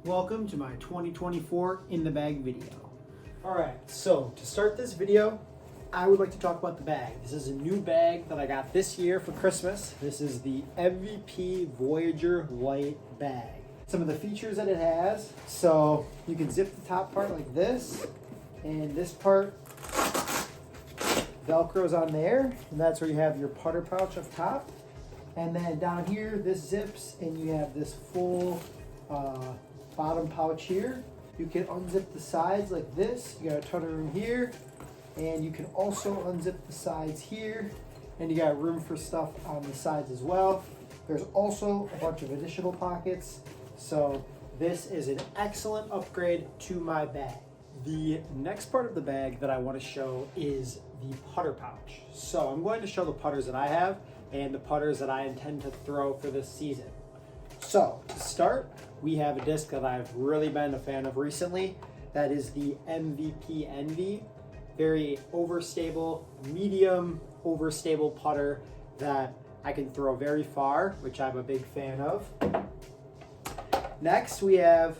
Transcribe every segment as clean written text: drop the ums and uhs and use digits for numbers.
Welcome to my 2024 in the bag video. Alright, so to start this video, I would like to talk about the bag. This is a new bag that I got this year for Christmas. This is the MVP Voyager Light bag. Some of the features that it has, so you can zip the top part like this, and this part Velcros on there, and that's where you have your putter pouch up top. And then down here, this zips, and you have this full bottom pouch here. You can unzip the sides like this. You got a ton of room here, and you can also unzip the sides here, and you got room for stuff on the sides as well. There's also a bunch of additional pockets, so this is an excellent upgrade to my bag. The next part of the bag that I want to show is the putter pouch. So I'm going to show the putters that I have and the putters that I intend to throw for this season. So to start, we have a disc that I've really been a fan of recently. That is the MVP Envy. Very overstable, medium overstable putter that I can throw very far, which I'm a big fan of. Next, we have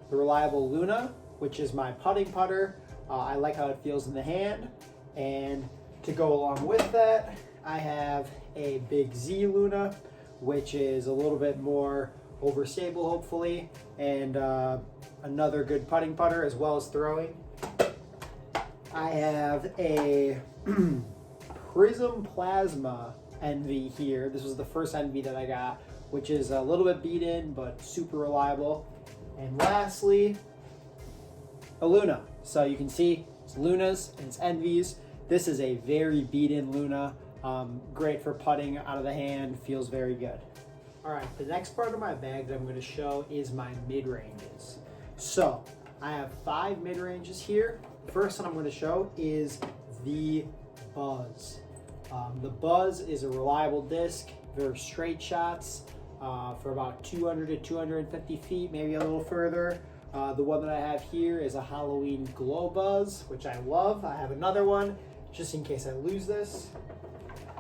the reliable Luna, which is my putting putter. I like how it feels in the hand. And to go along with that, I have a Big Z Luna, which is a little bit more overstable, hopefully, and another good putting putter as well as throwing. I have a Prism Plasma Envy here. This was the first Envy that I got, which is a little bit beat in, but super reliable. And lastly, a Luna. So you can see it's Lunas and it's Envies. This is a very beat-in Luna. Great for putting out of the hand, feels very good. All right, the next part of my bag that I'm going to show is my mid-ranges. So I have 5 mid-ranges here. The first one I'm going to show is the Buzz. The Buzz is a reliable disc, very straight shots for about 200 to 250 feet, maybe a little further. The one that I have here is a Halloween Glow Buzz, which I love. I have another one just in case I lose this.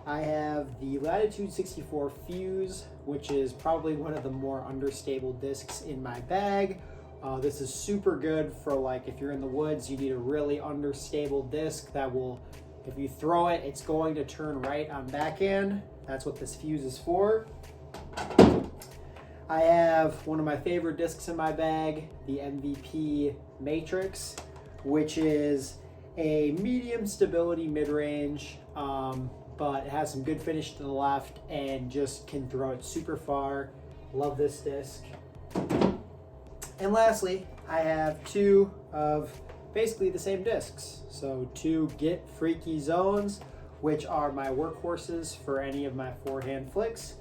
I have the Latitude 64 Fuse, which is probably one of the more understable discs in my bag. This is super good for, like, if you're in the woods, you need a really understable disc that will, if you throw it, it's going to turn right on backhand. That's what this fuse is for. I have one of my favorite discs in my bag, the MVP Matrix, which is a medium stability mid-range, but it has some good finish to the left and just can throw it super far. Love this disc. And lastly, I have 2 of basically the same discs. So 2 Get Freaky Zones, which are my workhorses for any of my forehand flicks.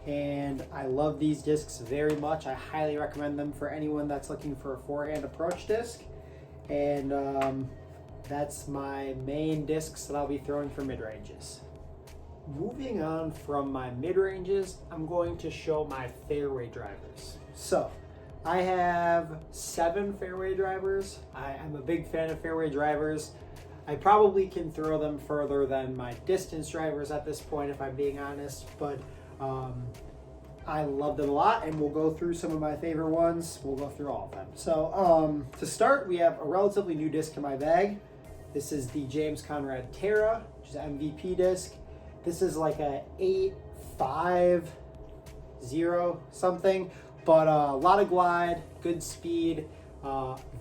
And I love these discs very much. I highly recommend them for anyone that's looking for a forehand approach disc. And that's my main discs that I'll be throwing for mid-ranges. Moving on from my mid-ranges, I'm going to show my fairway drivers. So I have 7 fairway drivers. I am a big fan of fairway drivers. I probably can throw them further than my distance drivers at this point, if I'm being honest, but I love them a lot, and we'll go through some of my favorite ones. We'll go through all of them. So to start, we have a relatively new disc in my bag. This is the James Conrad Terra, which is an MVP disc. This is like a 8.50 something, but a lot of glide, good speed.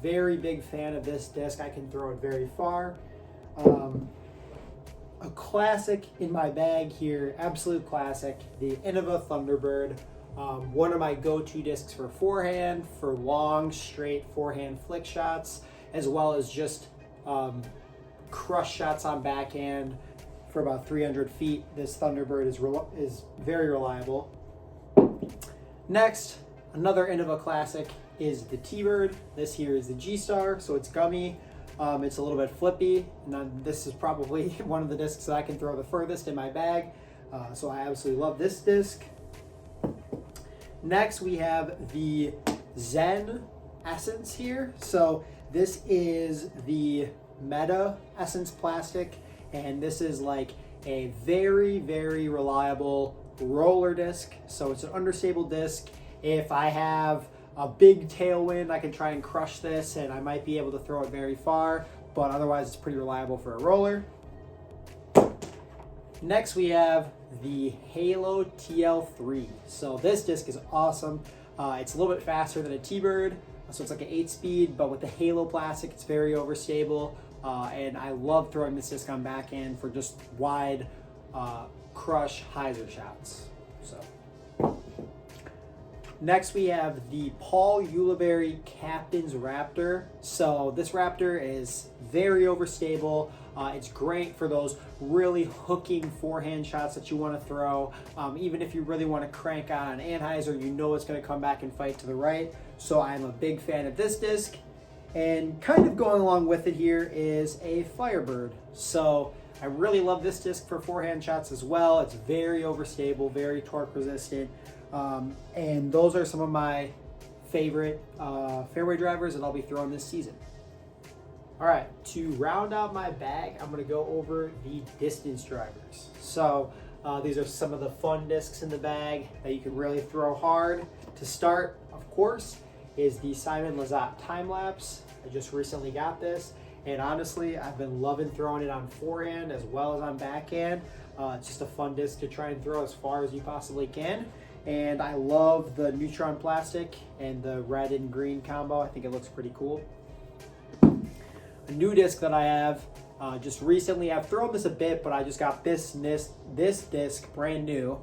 Very big fan of this disc. I can throw it very far. A classic in my bag here, absolute classic, the Innova Thunderbird. One of my go-to discs for forehand, for long, straight forehand flick shots, as well as just crush shots on backhand for about 300 feet. This Thunderbird is very reliable. Next, another Innova classic is the T-Bird. This here is the G-Star, so it's gummy. It's a little bit flippy, and this is probably one of the discs that I can throw the furthest in my bag, so I absolutely love this disc. Next, we have the Zen Essence here. So this is the Meta Essence plastic, and this is like a very, very reliable roller disc. So it's an understable disc. If I have a big tailwind, I can try and crush this and I might be able to throw it very far, but otherwise it's pretty reliable for a roller. Next we have the Halo TL3. So this disc is awesome. It's a little bit faster than a T-Bird, so it's like an 8-speed, but with the Halo plastic, it's very overstable. And I love throwing this disc on backhand for just wide crush hyzer shots. So next we have the Paul Ulibarri Captain's Raptor. So this Raptor is very overstable. It's great for those really hooking forehand shots that you want to throw. Even if you really want to crank out an anhyzer, you know it's going to come back and fight to the right. So I'm a big fan of this disc. And kind of going along with it here is a Firebird. So I really love this disc for forehand shots as well. It's very overstable, very torque resistant. And those are some of my favorite fairway drivers that I'll be throwing this season. All right, to round out my bag, I'm gonna go over the distance drivers. So these are some of the fun discs in the bag that you can really throw hard. To start, of course, is the Simon Lizotte Time Lapse. I just recently got this, and honestly, I've been loving throwing it on forehand as well as on backhand. It's just a fun disc to try and throw as far as you possibly can. And I love the Neutron plastic and the red and green combo. I think it looks pretty cool. A new disc that I have just recently, I've thrown this a bit, but I just got this disc brand new.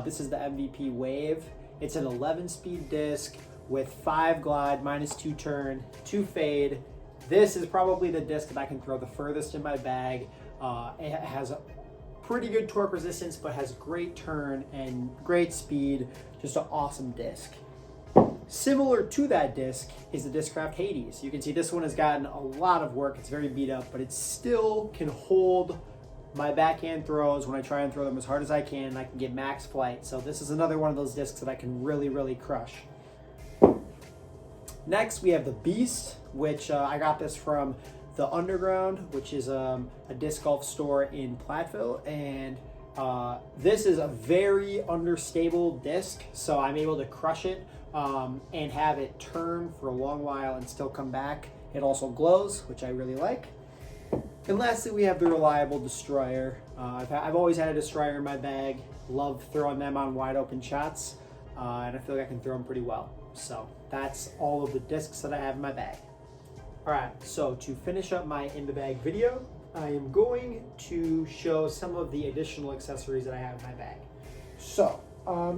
This is the MVP Wave. It's an 11-speed disc with 5 glide, -2 turn, 2 fade. This is probably the disc that I can throw the furthest in my bag. It has a pretty good torque resistance, but has great turn and great speed. Just an awesome disc. Similar to that disc is the Discraft Hades. You can see this one has gotten a lot of work. It's very beat up, but it still can hold my backhand throws when I try and throw them as hard as I can, and I can get max flight. So this is another one of those discs that I can really, really crush. Next, we have the Beast, which I got this from the Underground, which is a disc golf store in Platteville, and this is a very understable disc, so I'm able to crush it and have it turn for a long while and still come back. It also glows, which I really like. And lastly, we have the Reliable Destroyer. I've always had a Destroyer in my bag. Love throwing them on wide open shots, and I feel like I can throw them pretty well. So that's all of the discs that I have in my bag. All right, so to finish up my in the bag video, I am going to show some of the additional accessories that I have in my bag. So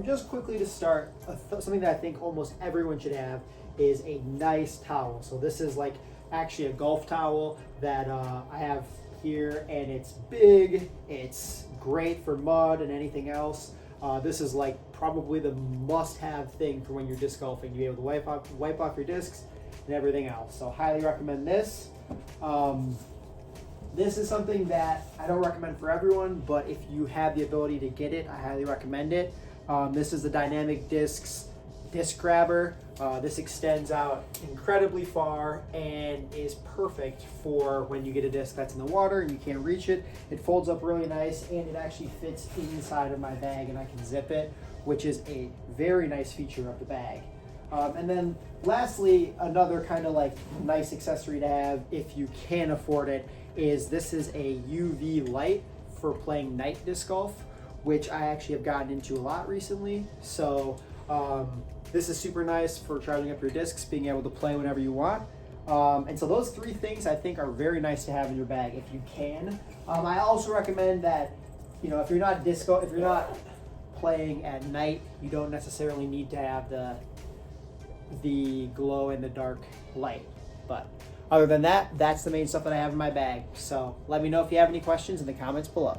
just quickly to start, something that I think almost everyone should have is a nice towel. So this is like actually a golf towel that I have here, and it's big, it's great for mud and anything else. This is like probably the must-have thing for when you're disc golfing, to be able to wipe off your discs and everything else. So highly recommend this. This is something that I don't recommend for everyone, but if you have the ability to get it, I highly recommend it. This is the Dynamic Discs disc grabber. This extends out incredibly far and is perfect for when you get a disc that's in the water and you can't reach it. It folds up really nice, and it actually fits inside of my bag, and I can zip it, which is a very nice feature of the bag. And then lastly, another kind of like nice accessory to have if you can afford it is this is a UV light for playing night disc golf, which I actually have gotten into a lot recently. So this is super nice for charging up your discs, being able to play whenever you want. And so those three things I think are very nice to have in your bag if you can. I also recommend that, you know, if you're not playing at night, you don't necessarily need to have the glow in the dark light. But other than that, that's the main stuff that I have in my bag. So let me know if you have any questions in the comments below.